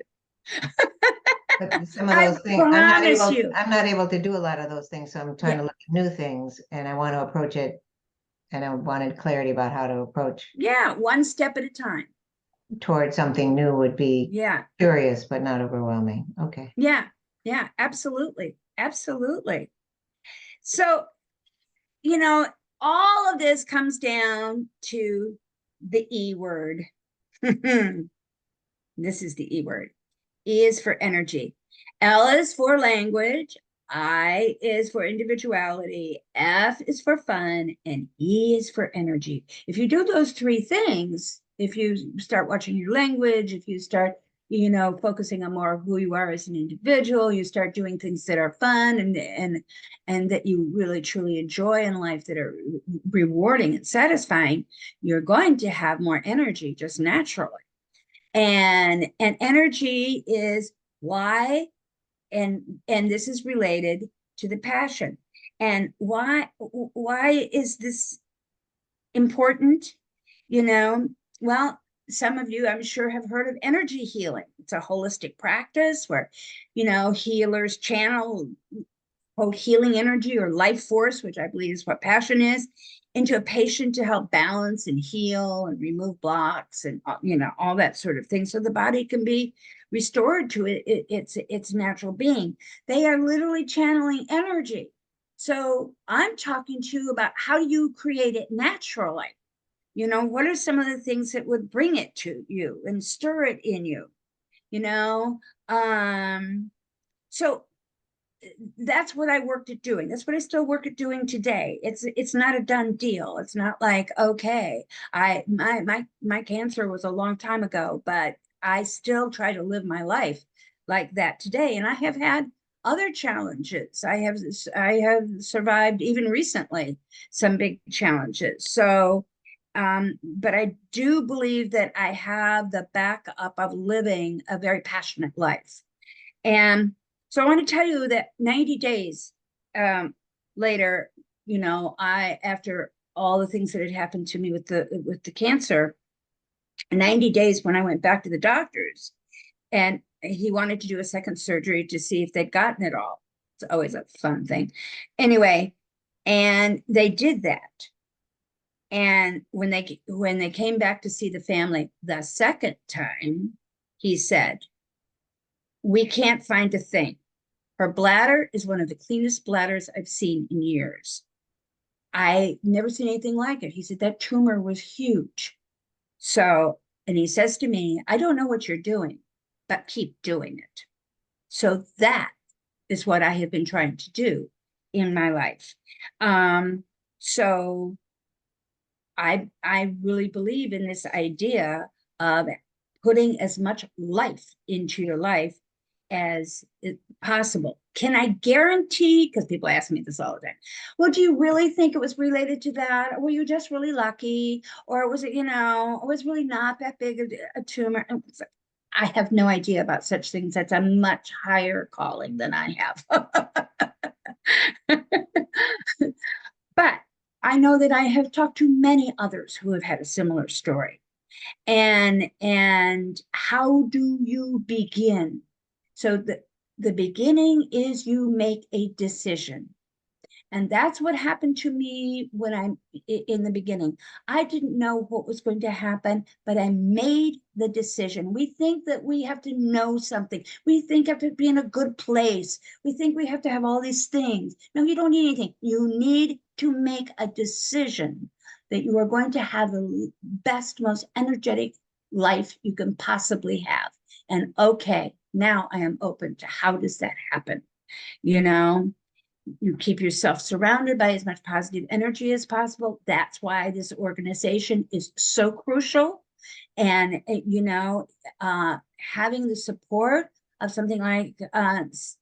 [SPEAKER 3] But some of
[SPEAKER 2] I
[SPEAKER 3] those things,
[SPEAKER 2] promise you.
[SPEAKER 3] I'm not able to do a lot of those things, so I'm trying to look at new things, and I want to approach it, and I wanted clarity about how to approach
[SPEAKER 2] Yeah, one step at a time.
[SPEAKER 3] towards something new would be
[SPEAKER 2] Yeah.
[SPEAKER 3] curious, but not overwhelming. Okay.
[SPEAKER 2] Yeah. Yeah, absolutely. Absolutely. So, you know, all of this comes down to the E word. This is the E word. E is for energy. L is for language. I is for individuality. F is for fun. And E is for energy. If you do those three things, if you start watching your language, if you start, focusing on more of who you are as an individual, you start doing things that are fun and that you really truly enjoy in life, that are rewarding and satisfying, you're going to have more energy just naturally. And energy is why, and this is related to the passion. And why is this important? Well, some of you, I'm sure, have heard of energy healing. It's a holistic practice where healers channel quote healing energy or life force, which I believe is what passion is, into a patient to help balance and heal and remove blocks and all that sort of thing, so the body can be restored to its natural being. They are literally channeling energy. So I'm talking to you about how do you create it naturally. What are some of the things that would bring it to you and stir it in you? So that's what I worked at doing. That's what I still work at doing today. It's not a done deal. It's not like, okay, my cancer was a long time ago, but I still try to live my life like that today. And I have had other challenges. I have survived even recently some big challenges. So but I do believe that I have the backup of living a very passionate life. And so I want to tell you that 90 days later, after all the things that had happened to me with the cancer, 90 days when I went back to the doctors, and he wanted to do a second surgery to see if they'd gotten it all. It's always a fun thing. Anyway, and they did that. And when they came back to see the family the second time, he said, "We can't find a thing. Her bladder is one of the cleanest bladders I've seen in years. I never seen anything like it." He said that tumor was huge. So, and he says to me, "I don't know what you're doing, but keep doing it." So that is what I have been trying to do in my life. So I really believe in this idea of putting as much life into your life as possible. Can I guarantee, because people ask me this all the time, well, do you really think it was related to that? Or were you just really lucky? Or was it, it was really not that big a tumor? I have no idea about such things. That's a much higher calling than I have. But I know that I have talked to many others who have had a similar story. And how do you begin? So the beginning is you make a decision. And that's what happened to me when I'm in the beginning. I didn't know what was going to happen, but I made the decision. We think that we have to know something. We think we have to be in a good place. We think we have to have all these things. No, you don't need anything. You need to make a decision that you are going to have the best, most energetic life you can possibly have. And okay, now I am open to how does that happen? You keep yourself surrounded by as much positive energy as possible. That's why this organization is so crucial. And, having the support of something like the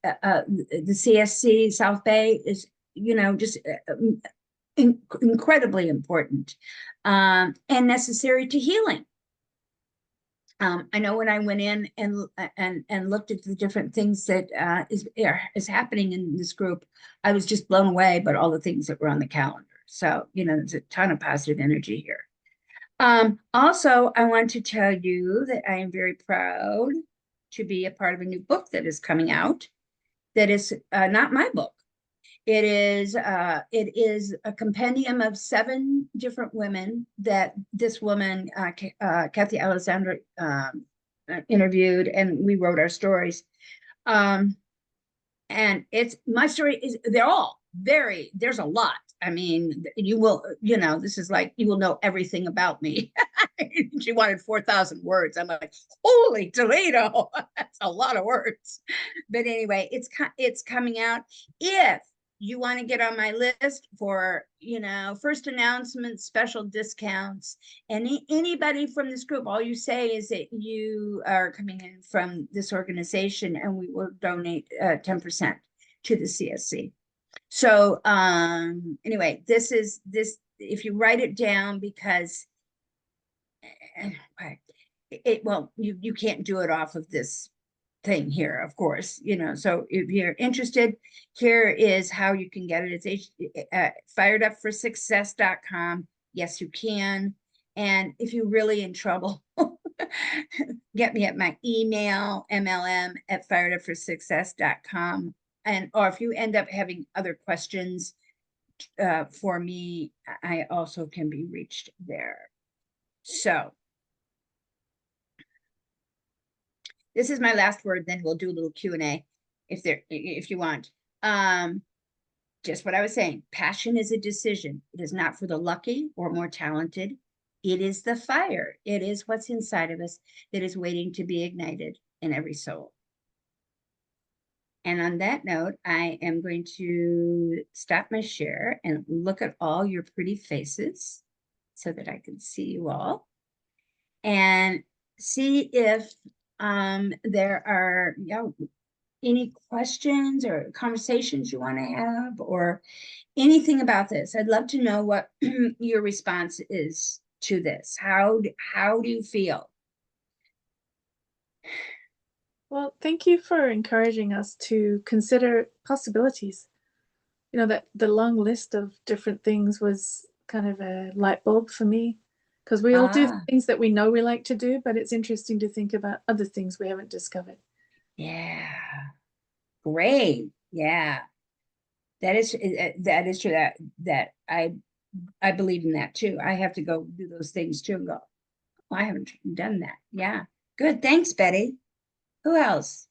[SPEAKER 2] CSC South Bay is, just incredibly important and necessary to healing. I know when I went in and looked at the different things that is happening in this group, I was just blown away by all the things that were on the calendar. So, there's a ton of positive energy here. Also, I want to tell you that I am very proud to be a part of a new book that is coming out that is not my book. It is a compendium of 7 different women that this woman, Kathy Alexander, interviewed, and we wrote our stories. And my story is, they're all there's a lot. I mean, you will, this is like, you will know everything about me. She wanted 4,000 words. I'm like, holy Toledo, that's a lot of words. But anyway, it's coming out. If you want to get on my list for, first announcements, special discounts, and anybody from this group, all you say is that you are coming in from this organization, and we will donate 10% to the CSC. So anyway, this, if you write it down, because you can't do it off of this thing here, of course, so if you're interested, here is how you can get it. It's firedupforsuccess.com. Yes, you can. And if you're really in trouble, get me at my email, mlm@firedupforsuccess.com. Or if you end up having other questions for me, I also can be reached there. So this is my last word, then we'll do a little Q&A if you want. Just what I was saying, passion is a decision. It is not for the lucky or more talented. It is the fire. It is what's inside of us that is waiting to be ignited in every soul. And on that note, I am going to stop my share and look at all your pretty faces so that I can see you all and see if there are any questions or conversations you want to have or anything about this. I'd love to know what your response is to this. How do you feel?
[SPEAKER 4] Well, thank you for encouraging us to consider possibilities. That the long list of different things was kind of a light bulb for me, because we all do things that we know we like to do, but it's interesting to think about other things we haven't discovered.
[SPEAKER 2] Yeah, great. Yeah, that is true. That I believe in that too. I have to go do those things too and go, oh, I haven't done that. Yeah. Good. Thanks, Betty. Who else?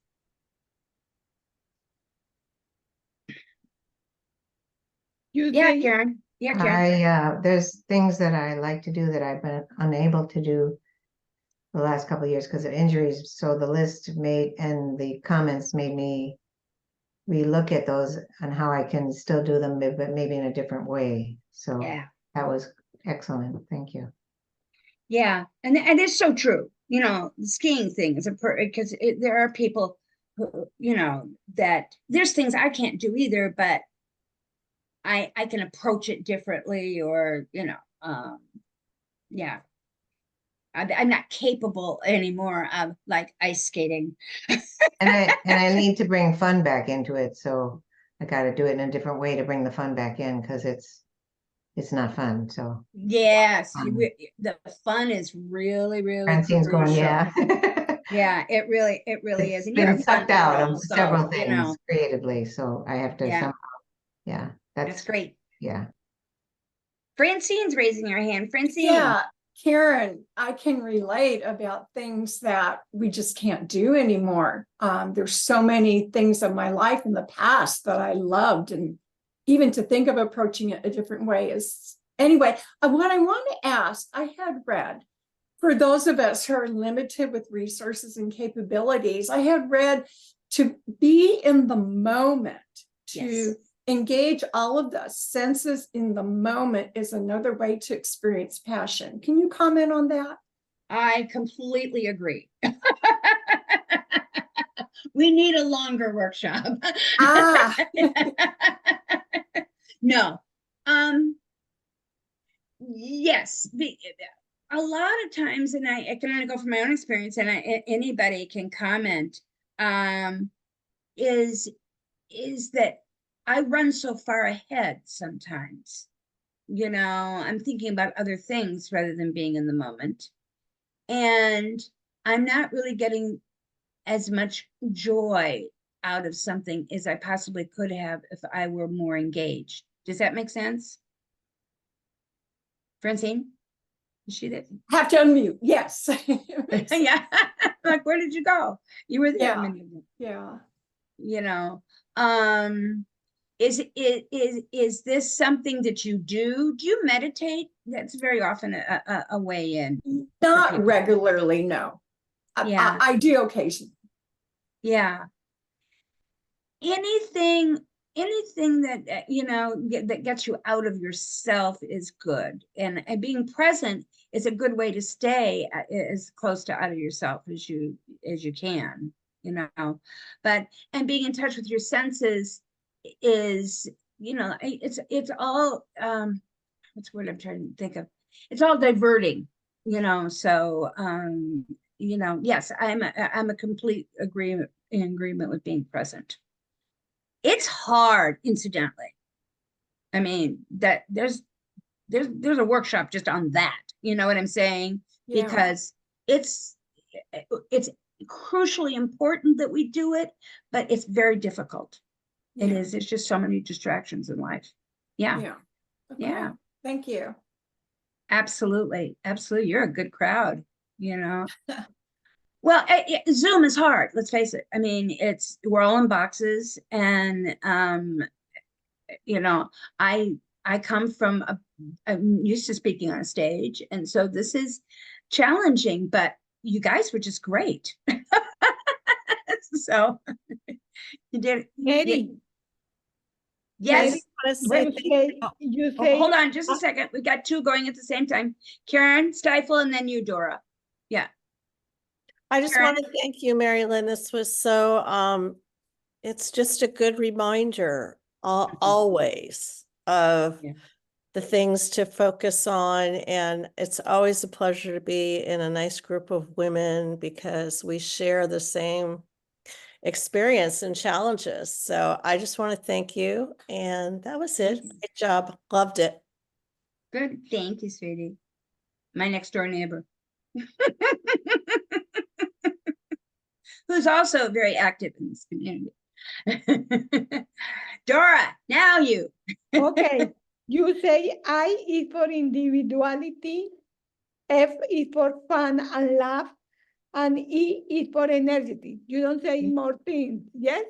[SPEAKER 5] You
[SPEAKER 2] Yeah,
[SPEAKER 5] say,
[SPEAKER 2] Karen. Yeah, Karen.
[SPEAKER 3] There's things that I like to do that I've been unable to do the last couple of years because of injuries. So the list made and the comments made me relook at those and how I can still do them, but maybe in a different way. So
[SPEAKER 2] Yeah.
[SPEAKER 3] that was excellent. Thank you.
[SPEAKER 2] Yeah. And it's so true. You know, the skiing thing is because there are people who, you know, that there's things I can't do either, but I can approach it differently, or, you know, yeah. I'm not capable anymore of like ice skating.
[SPEAKER 3] And I need to bring fun back into it. So I got to do it in a different way to bring the fun back in because it's not fun. So
[SPEAKER 2] Yes, the fun is really, really
[SPEAKER 3] Francine's going,
[SPEAKER 2] crucial.
[SPEAKER 3] yeah.
[SPEAKER 2] Yeah, it really is.
[SPEAKER 3] It's
[SPEAKER 2] And you're a
[SPEAKER 3] been
[SPEAKER 2] fun
[SPEAKER 3] sucked out
[SPEAKER 2] girl,
[SPEAKER 3] of several
[SPEAKER 2] so, you
[SPEAKER 3] things
[SPEAKER 2] know,
[SPEAKER 3] creatively. So I have to
[SPEAKER 2] yeah,
[SPEAKER 3] somehow, yeah,
[SPEAKER 2] that's great.
[SPEAKER 3] yeah.
[SPEAKER 2] Francine's raising her hand. Francine.
[SPEAKER 6] Yeah, Karen, I can relate about things that we just can't do anymore. There's so many things of my life in the past that I loved, and even to think of approaching it a different way is anyway. What I want to ask, I had read for those of us who are limited with resources and capabilities, I had read to be in the moment, to
[SPEAKER 2] Yes.
[SPEAKER 6] engage all of the senses in the moment is another way to experience passion. Can you comment on that?
[SPEAKER 2] I completely agree. We need a longer workshop.
[SPEAKER 6] Ah,
[SPEAKER 2] No. Yes. A lot of times, and I can only go from my own experience, and anybody can comment, is that I run so far ahead sometimes. You know, I'm thinking about other things rather than being in the moment. And I'm not really getting as much joy out of something as I possibly could have if I were more engaged. Does that make sense? Francine? Is she there?
[SPEAKER 6] have to unmute. Yes.
[SPEAKER 2] Yeah. Like, where did you go? You were there.
[SPEAKER 6] Yeah. Yeah.
[SPEAKER 2] You know, is this something that you do? Do you meditate? That's very often a way in.
[SPEAKER 6] Not regularly, no.
[SPEAKER 2] Yeah.
[SPEAKER 6] I do occasionally.
[SPEAKER 2] Yeah. Anything that you know that gets you out of yourself is good, and being present is a good way to stay as close to out of yourself as you can, you know. But and being in touch with your senses is, you know, it's all what's the word I'm trying to think of, it's all diverting, you know. So you know, yes, I'm a complete agreement with being present. It's hard, incidentally. I mean, that there's a workshop just on that. You know what I'm saying?
[SPEAKER 6] Yeah.
[SPEAKER 2] Because it's crucially important that we do it, but it's very difficult.
[SPEAKER 6] Yeah.
[SPEAKER 2] It is. It's just so many distractions in life. Yeah.
[SPEAKER 6] Yeah. Okay.
[SPEAKER 2] Yeah.
[SPEAKER 6] Thank you.
[SPEAKER 2] Absolutely. Absolutely. You're a good crowd, you know. Well, Zoom is hard. Let's face it. I mean, we're all in boxes, and you know, I come from I'm used to speaking on a stage, and so this is challenging. But you guys were just great. So you did.
[SPEAKER 5] Mary,
[SPEAKER 2] Yes.
[SPEAKER 5] you say,
[SPEAKER 2] Hold on, just a second. We got two going at the same time. Karen, Stifle, and then you, Dora. Yeah.
[SPEAKER 7] I just
[SPEAKER 2] Karen?
[SPEAKER 7] want to thank you, Mary Lyn. This was so, it's just a good reminder always of the things to focus on. And it's always a pleasure to be in a nice group of women because we share the same experience and challenges. So I just want to thank you. And that was it. Great job. Loved it.
[SPEAKER 2] Good. Thank you, sweetie. My next door neighbor. Who's also very active in this community. Dora, now you.
[SPEAKER 5] Okay, you say I is for individuality, F is for fun and laugh, and E is for energy. You don't say more things, yes?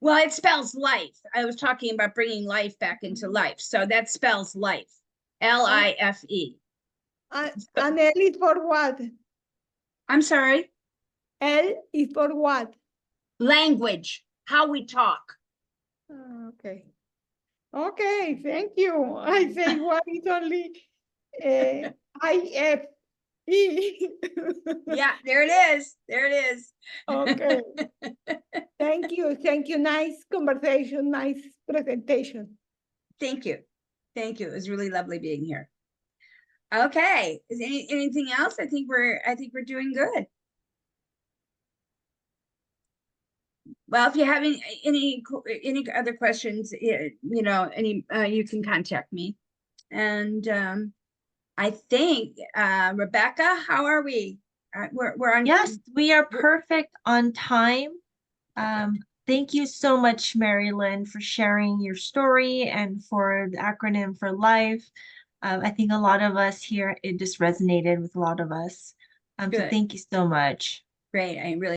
[SPEAKER 2] Well, it spells life. I was talking about bringing life back into life. So that spells life. Life.
[SPEAKER 5] And L is for what?
[SPEAKER 2] I'm sorry.
[SPEAKER 5] L is for what?
[SPEAKER 2] Language, how we talk.
[SPEAKER 5] Okay. Okay, thank you. I say what is only IFE.
[SPEAKER 2] Yeah, there it is. There it is.
[SPEAKER 5] Okay. Thank you. Thank you. Nice conversation, nice presentation.
[SPEAKER 2] Thank you. Thank you. It was really lovely being here. Okay. Is anything else? I think we're doing good. Well, if you have any other questions, you know, you can contact me. And I think Rebecca, how are we? We're on.
[SPEAKER 1] Yes, we are perfect on time. Thank you so much, Mary Lyn, for sharing your story and for the acronym for life. I think a lot of us here, it just resonated with a lot of us. So
[SPEAKER 2] Good.
[SPEAKER 1] thank you so much.
[SPEAKER 2] Great. I really